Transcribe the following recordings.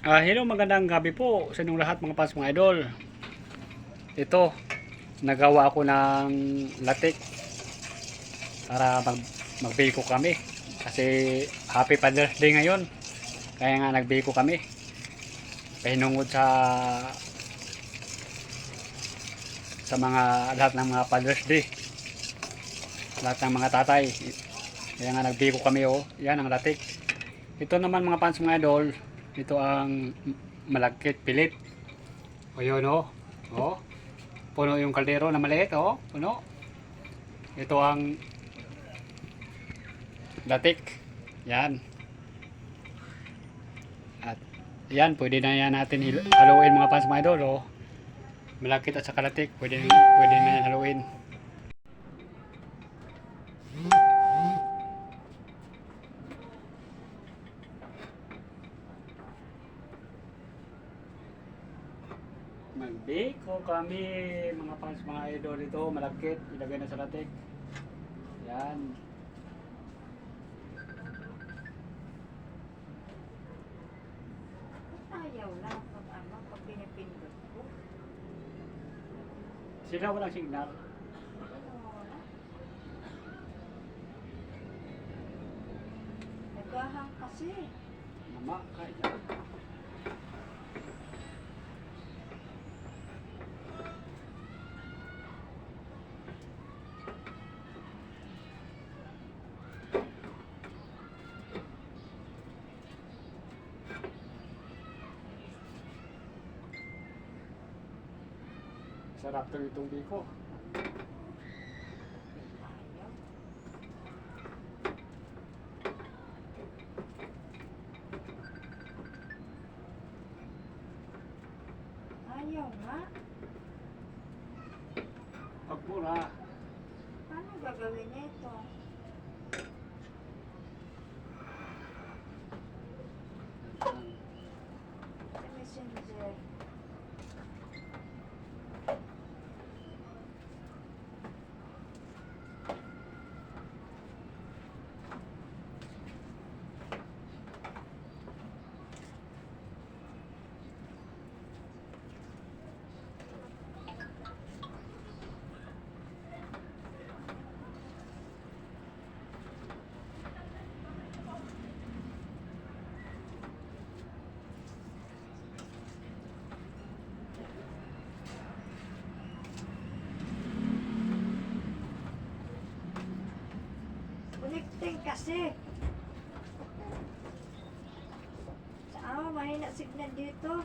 Hello, magandang gabi po sa inyong lahat mga fans mga idol. Ito, nagawa ako ng latik para magbiko kami. Kasi Happy Father's Day ngayon. Kaya nga nagbiko kami. Pahinungod sa mga lahat ng mga Father's Day. Lahat ng mga tatay. Kaya nga nagbiko kami oh. Yan ang latik. Ito naman mga fans mga idol. Ito ang malagkit pilit. O yun o. O. Puno yung kaldero na maliit o. Puno. Ito ang latik. Yan. At yan. Pwede na yan natin haluin mga fans mga idol o. Malagkit at saka latik. Pwede na yan haluin. Magbiko kami mga fans mga idol ito. Malagkit. Ilagay na sa latik. Yan. Ayaw lang pag pinipindot ko. Sila walang signal. Nagahang kasi. Mama, kaya. Sarap to itong biko. Ayaw nga. Pagmura. Paano gagawin ito? Sa messenger. Connecting kasi. Mahina signal dito.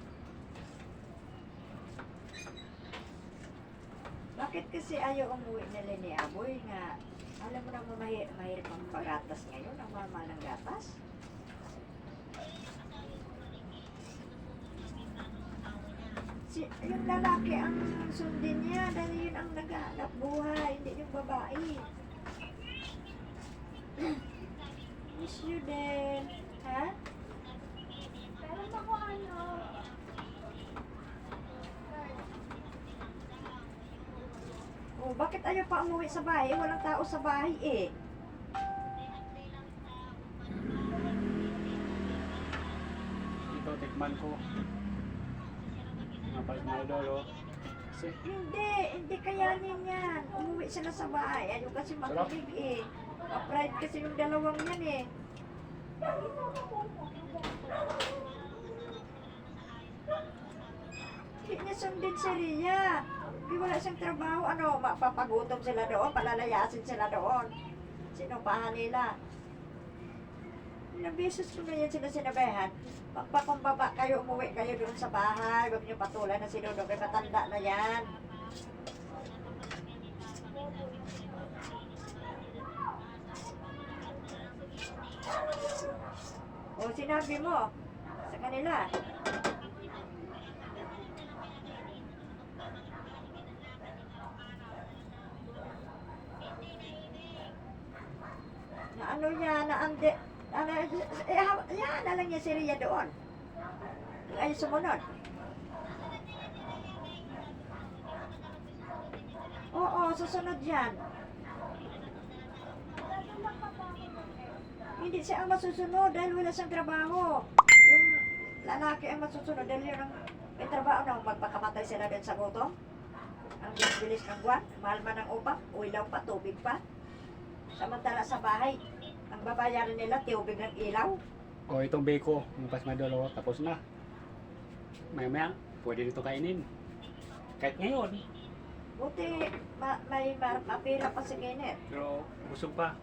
Bakit kasi ayaw umuwi nila ni Aboy nga? Alam mo naman mahirap ang pagatas ngayon, ang mahal ng gatas. Yung lalaki ang sundin niya dahil yun ang naghahanap buhay, hindi yung babae. Miss you din. Ha? Pero ako ano? Oh, bakit ayaw pa umuwi sa bahay? Walang tao sa bahay eh. Ito, tikman ko. Mga fans mga idol o. Kasi Hindi kayanin yan. Umuwi sila sa bahay. Ayaw kasi makinig eh. Ma-pride kasi yung dalawang yan eh. Hindi niya sundin si Ria. Hindi wala siyang trabaho. Ano, mapapagutom sila doon, palalayasin sila doon. Sinupahan nila. Ilang beses ko na yan sila sinabihan. Magpakumbaba kayo, umuwi kayo doon sa bahay. Huwag niyo patulan na sinunod. May matanda na yan. O sinabi mo sa kanila. Na ano niya, na ande, ano, yan, alam niya si Ria doon. Ay, sumunod. Oo, susunod yan. Hindi siya ang masusunod dahil wala siyang trabaho. lalaki ang masusunod dahil yun ang may trabaho na magpakamatay sila din sa gutom. Ang bilis ng buwan, mahal man ang upa, ilaw pa, tubig pa. Samantala sa bahay, ang babayaran nila, tubig ng ilaw. O itong beko, yung pasmadol, tapos na. Maya-maya, pwede dito kainin. Kahit ngayon, Buti, may mapira pa si Kenneth. pero busog pa.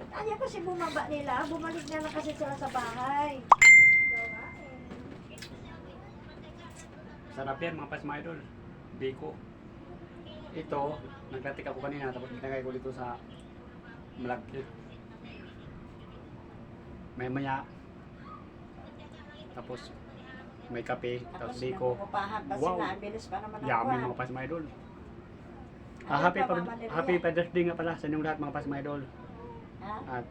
Ayaw kasi bumaba nila, bumalik na lang kasi sila sa bahay. Sarap yan mga pasmadol. Beko. Ito, naglatik ako kanina, tapos nilagay ko dito sa malagkit. Maya-maya, tapos may kape, tapos beko. Pupahan pa Wow. sila, ang bilis pa naman ang Yummy buwan. mga pasmadol. Ayun Happy, pa, Mama Nelia. happy Father's Day nga pala sa inyong lahat mga pasmadol. Ha? At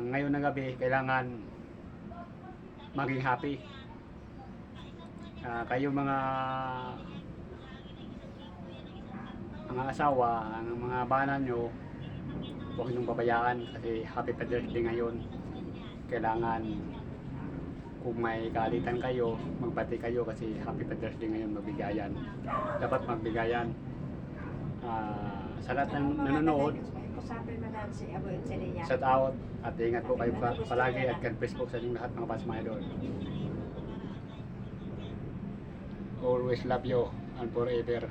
ngayon na gabi, kailangan maging happy. Kayo mga asawa, ang mga bana nyo, huwag niyong babayaan kasi happy Father's Day ngayon. Kailangan kung may kalitan kayo, magbati kayo kasi happy Father's Day ngayon, magbigayan. Dapat magbigayan. Sa lahat ng nanonood, Sabi mo na si Abu Inselia. shout out at ingat po kayo palagi at God bless po sa inyong lahat mga pasmadol. Always love you and forever.